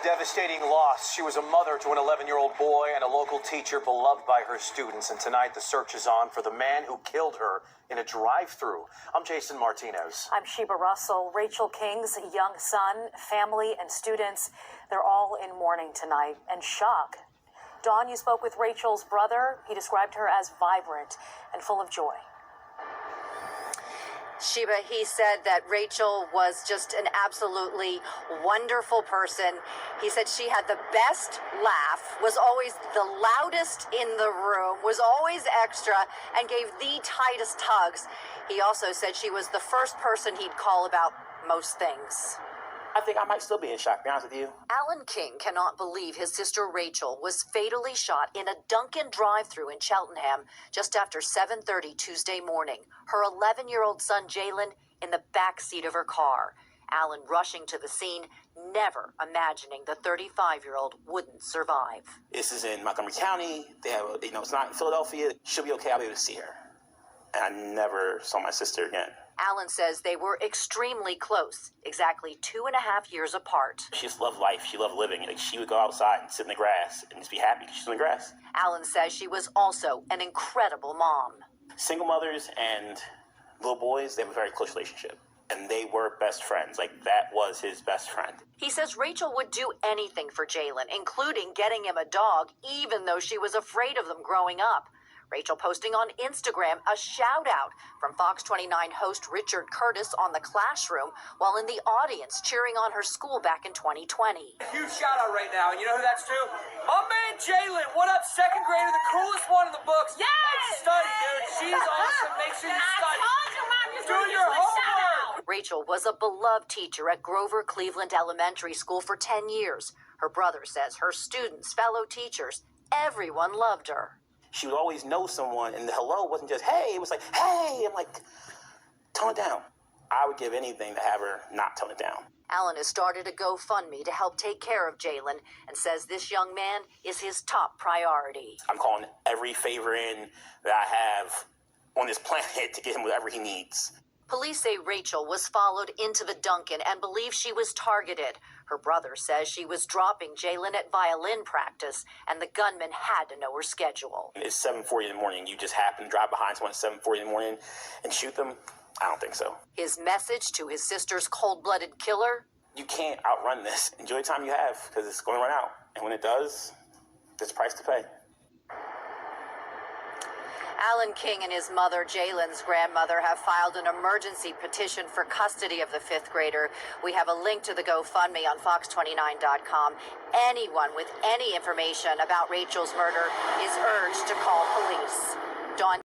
A devastating loss. She was a mother to an 11-year-old boy and a local teacher beloved by her students. And tonight the search is on for the man who killed her in a drive-thru. I'm Jason Martinez. I'm Sheba Russell. Rachel King's young son, family, and students, they're all in mourning tonight and shock. Dawn, you spoke with Rachel's brother. He described her as vibrant and full of joy. Sheba, he said that Rachel was just an absolutely wonderful person. He said she had the best laugh, was always the loudest in the room, was always extra, and gave the tightest hugs. He also said she was the first person he'd call about most things. I think I might still be in shock, to be honest with you. Alan King cannot believe his sister Rachel was fatally shot in a Dunkin' drive-thru in Cheltenham just after 7:30 Tuesday morning. Her 11-year-old son Jalen in the backseat of her car. Alan rushing to the scene, never imagining the 35-year-old wouldn't survive. This is in Montgomery County. They have, it's not in Philadelphia. She'll be okay. I'll be able to see her. And I never saw my sister again. Alan says they were extremely close, exactly 2.5 years apart. She just loved life. She loved living. Like, she would go outside and sit in the grass and just be happy because she's in the grass. Alan says she was also an incredible mom. Single mothers and little boys, they have a very close relationship. And they were best friends. Like, that was his best friend. He says Rachel would do anything for Jalen, including getting him a dog, even though she was afraid of them growing up. Rachel posting on Instagram a shout-out from Fox 29 host Richard Curtis on The Classroom while in the audience cheering on her school back in 2020. Huge shout-out right now. You know who that's to? My man Jalen. What up, second grader? The coolest one in the books. Yes! Hey, study, dude. She's awesome. Make sure you study. Do your homework. Rachel was a beloved teacher at Grover Cleveland Elementary School for 10 years. Her brother says her students, fellow teachers, everyone loved her. She would always know someone, and the hello wasn't just, hey, it was like, hey. I'm like, tone it down. I would give anything to have her not tone it down. Alan has started a GoFundMe to help take care of Jalen and says this young man is his top priority. I'm calling every favor in that I have on this planet to get him whatever he needs. Police say Rachel was followed into the Dunkin' and believe she was targeted. Her brother says she was dropping Jalen at violin practice, and the gunman had to know her schedule. It's 7:40 in the morning. You just happen to drive behind someone at 7:40 in the morning and shoot them? I don't think so. His message to his sister's cold-blooded killer? You can't outrun this. Enjoy the time you have, because it's going to run out. And when it does, there's a price to pay. Alan King and his mother, Jalen's grandmother, have filed an emergency petition for custody of the fifth grader. We have a link to the GoFundMe on fox29.com. Anyone with any information about Rachel's murder is urged to call police. Dawn